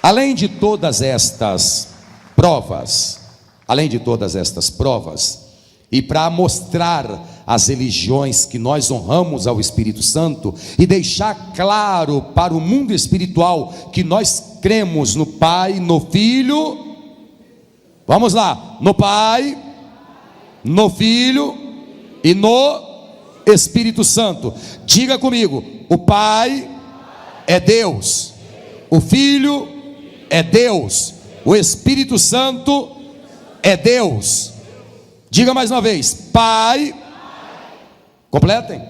Além de todas estas provas, e para mostrar às religiões que nós honramos ao Espírito Santo e deixar claro para o mundo espiritual que nós cremos no Pai, no Filho, vamos lá, no Pai, no Filho e no Espírito Santo. Diga comigo: o Pai é Deus, o Filho é Deus, o Espírito Santo é Deus. Diga mais uma vez: Pai, completem.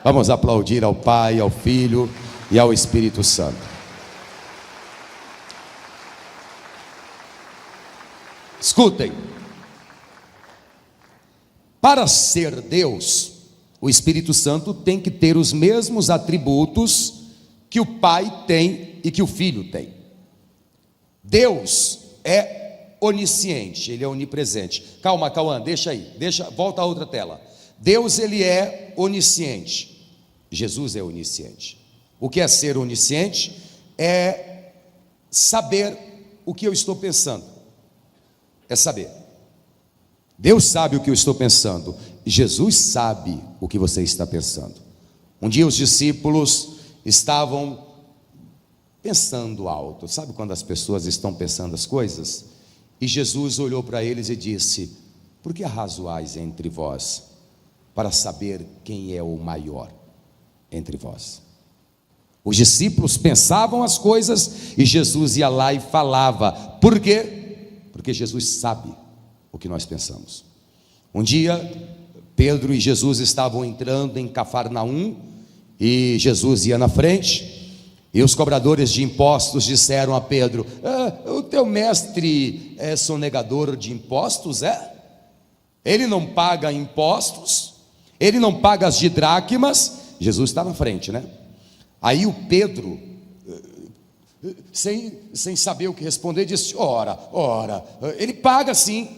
Vamos aplaudir ao Pai, ao Filho e ao Espírito Santo. Escutem. Para ser Deus, o Espírito Santo tem que ter os mesmos atributos que o Pai tem e que o Filho tem. Deus é onisciente, Ele é onipresente. Calma, Cauã, deixa aí, volta a outra tela. Deus, Ele é onisciente, Jesus é onisciente. O que é ser onisciente? É saber o que eu estou pensando, é saber. Deus sabe o que eu estou pensando, Jesus sabe o que você está pensando. Um dia os discípulos estavam pensando alto, sabe quando as pessoas estão pensando as coisas? E Jesus olhou para eles e disse: por que arrazoais entre vós, para saber quem é o maior entre vós? Os discípulos pensavam as coisas e Jesus ia lá e falava. Por quê? Porque Jesus sabe o que nós pensamos. Um dia Pedro e Jesus estavam entrando em Cafarnaum e Jesus ia na frente, e os cobradores de impostos disseram a Pedro: o teu mestre é sonegador de impostos, é? Ele não paga impostos, ele não paga as didracmas. Jesus está na frente, né? Aí o Pedro, sem saber o que responder, disse: ora, ele paga sim,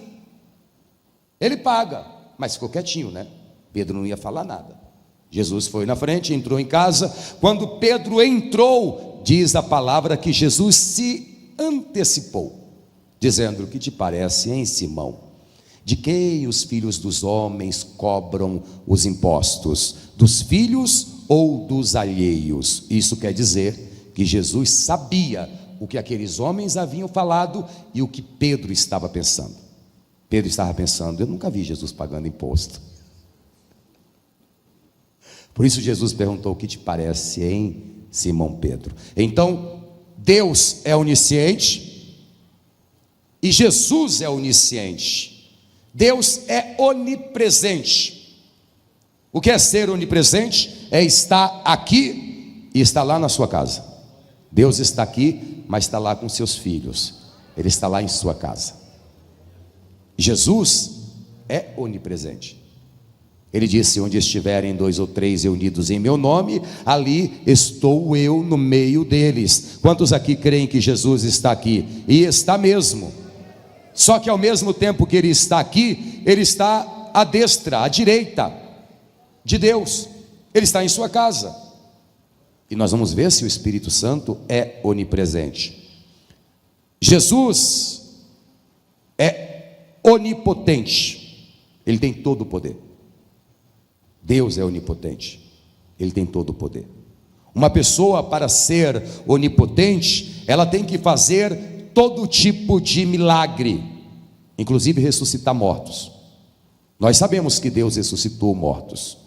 ele paga. Mas ficou quietinho, né? Pedro não ia falar nada. Jesus foi na frente, entrou em casa. Quando Pedro entrou, diz a palavra que Jesus se antecipou, dizendo: o que te parece, hein, Simão? De quem os filhos dos homens cobram os impostos? Dos filhos ou dos alheios? Isso quer dizer que Jesus sabia o que aqueles homens haviam falado e o que Pedro estava pensando. Pedro estava pensando: eu nunca vi Jesus pagando imposto. Por isso Jesus perguntou: o que te parece, hein, Simão Pedro? Então, Deus é onisciente e Jesus é onisciente. Deus é onipresente. O que é ser onipresente? É estar aqui e estar lá na sua casa. Deus está aqui, mas está lá com seus filhos. Ele está lá em sua casa. Jesus é onipresente. Ele disse: onde estiverem 2 ou 3 reunidos em meu nome, ali estou eu no meio deles. Quantos aqui creem que Jesus está aqui? E está mesmo. Só que ao mesmo tempo que Ele está aqui, Ele está à destra, à direita de Deus. Ele está em sua casa. E nós vamos ver se o Espírito Santo é onipresente. Jesus é onipotente. Ele tem todo o poder. Deus é onipotente, Ele tem todo o poder. Uma pessoa, para ser onipotente, ela tem que fazer todo tipo de milagre, inclusive ressuscitar mortos. Nós sabemos que Deus ressuscitou mortos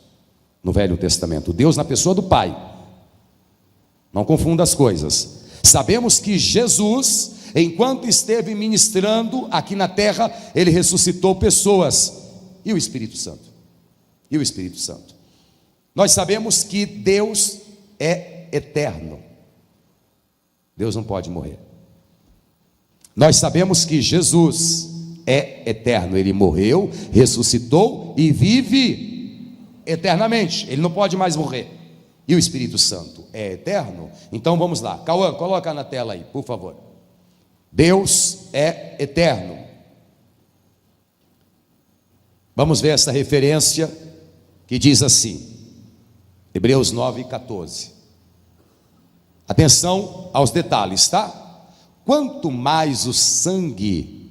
no Velho Testamento, Deus na pessoa do Pai. Não confunda as coisas. Sabemos que Jesus, enquanto esteve ministrando aqui na terra, Ele ressuscitou pessoas. E o Espírito Santo? E o Espírito Santo? Nós sabemos que Deus é eterno. Deus não pode morrer. Nós sabemos que Jesus é eterno. Ele morreu, ressuscitou e vive eternamente. Ele não pode mais morrer. E o Espírito Santo é eterno? Então vamos lá. Cauã, coloca na tela aí, por favor. Deus é eterno. Vamos ver essa referência que diz assim, Hebreus 9:14. Atenção aos detalhes, tá? Quanto mais o sangue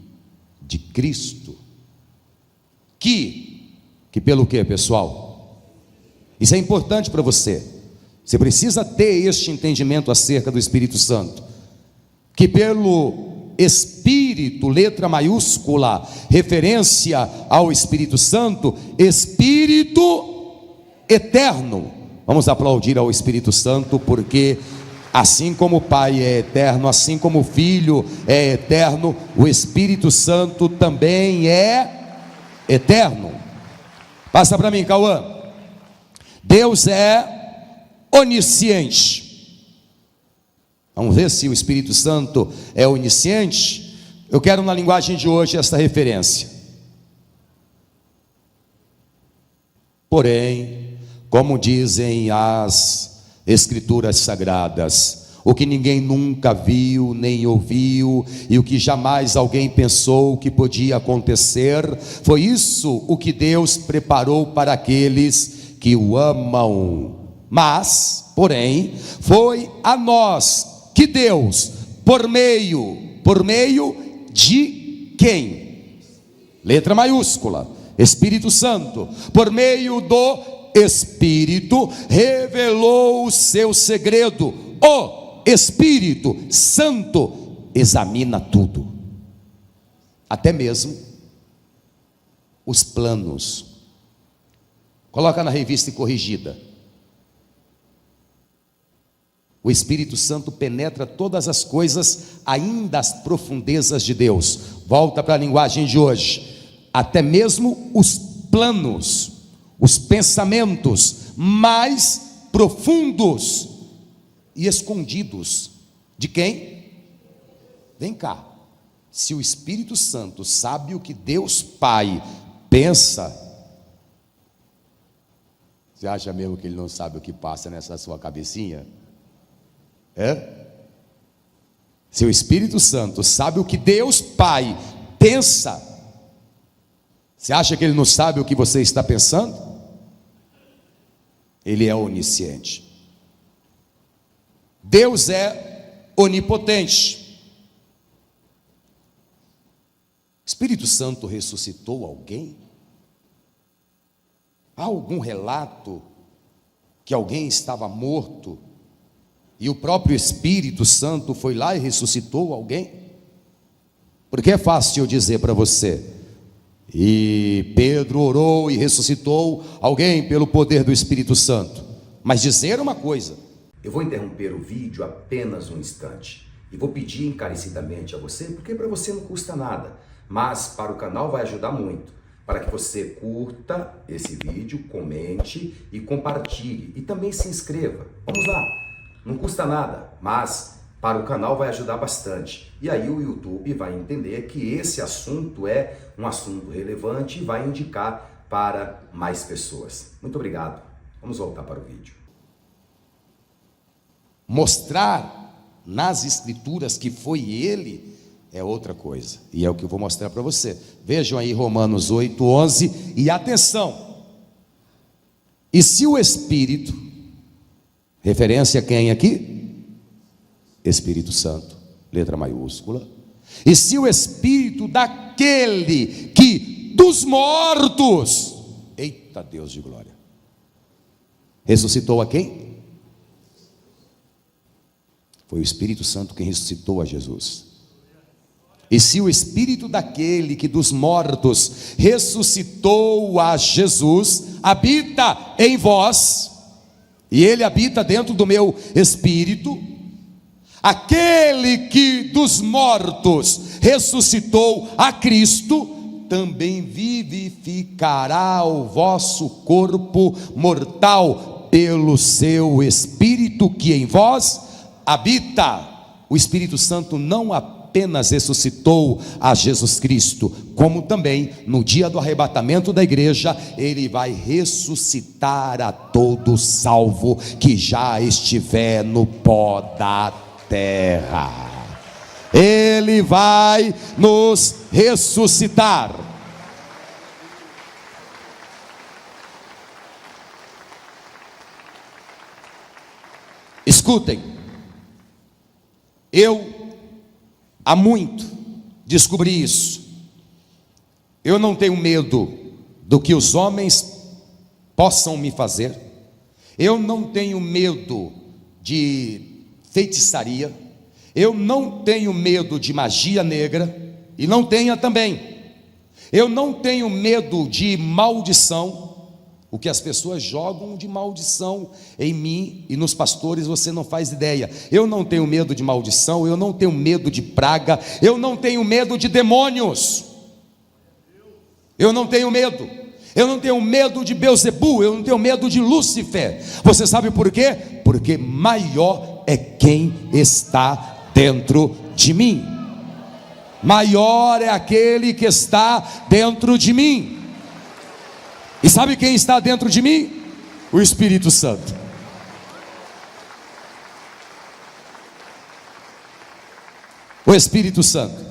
de Cristo, que pelo quê, pessoal? Isso é importante para você. Você precisa ter este entendimento acerca do Espírito Santo. Que pelo Espírito, letra maiúscula, referência ao Espírito Santo, Espírito eterno. Vamos aplaudir ao Espírito Santo, porque assim como o Pai é eterno, assim como o Filho é eterno, o Espírito Santo também é eterno. Passa para mim, Cauã. Deus é onisciente. Vamos ver se o Espírito Santo é onisciente. Eu quero, na linguagem de hoje, esta referência. Porém, como dizem as Escrituras Sagradas, o que ninguém nunca viu, nem ouviu, e o que jamais alguém pensou que podia acontecer, foi isso o que Deus preparou para aqueles que o amam. Mas, porém, foi a nós que Deus, por meio de quem? Letra maiúscula, Espírito Santo, por meio do Espírito, revelou o seu segredo. O Espírito Santo examina tudo, até mesmo os planos. Coloca na revista e corrigida. O Espírito Santo penetra todas as coisas, ainda as profundezas de Deus. Volta para a linguagem de hoje. Até mesmo os planos, os pensamentos mais profundos e escondidos de quem? Vem cá. Se o Espírito Santo sabe o que Deus Pai pensa, você acha mesmo que ele não sabe o que passa nessa sua cabecinha? Se o Espírito Santo sabe o que Deus Pai pensa, você acha que ele não sabe o que você está pensando? Ele é onisciente. Deus é onipotente. Espírito Santo ressuscitou alguém? Há algum relato que alguém estava morto e o próprio Espírito Santo foi lá e ressuscitou alguém? Porque é fácil eu dizer para você: e Pedro orou e ressuscitou alguém pelo poder do Espírito Santo. Mas dizer uma coisa: eu vou interromper o vídeo apenas um instante e vou pedir encarecidamente a você, porque para você não custa nada, mas para o canal vai ajudar muito, para que você curta esse vídeo, comente e compartilhe, e também se inscreva. Vamos lá, não custa nada, mas para o canal vai ajudar bastante. E aí o YouTube vai entender que esse assunto é um assunto relevante e vai indicar para mais pessoas. Muito obrigado. Vamos voltar para o vídeo. Mostrar nas Escrituras que foi ele é outra coisa, e é o que eu vou mostrar para você. Vejam aí Romanos 8:11, e atenção: e se o Espírito, referência a quem aqui? Espírito Santo, letra maiúscula. E se o Espírito daquele que dos mortos, eita Deus de glória, ressuscitou a quem? Foi o Espírito Santo quem ressuscitou a Jesus. E se o Espírito daquele que dos mortos ressuscitou a Jesus habita em vós, e ele habita dentro do meu espírito, aquele que dos mortos ressuscitou a Cristo também vivificará o vosso corpo mortal pelo seu Espírito que em vós habita. O Espírito Santo não apenas ressuscitou a Jesus Cristo, como também no dia do arrebatamento da igreja, ele vai ressuscitar a todo salvo que já estiver no pó da terra. Ele vai nos ressuscitar. Escutem, Eu, há muito, descobri isso. Eu não tenho medo do que os homens possam me fazer. Eu não tenho medo de feitiçaria. Eu não tenho medo de magia negra. E não tenha também. Eu não tenho medo de maldição. O que as pessoas jogam de maldição em mim e nos pastores, você não faz ideia. Eu não tenho medo de maldição, eu não tenho medo de praga, eu não tenho medo de demônios. Eu não tenho medo. Eu não tenho medo de Belzebu, eu não tenho medo de Lúcifer. Você sabe por quê? Porque maior é quem está dentro de mim. Maior é aquele que está dentro de mim. E sabe quem está dentro de mim? O Espírito Santo. O Espírito Santo.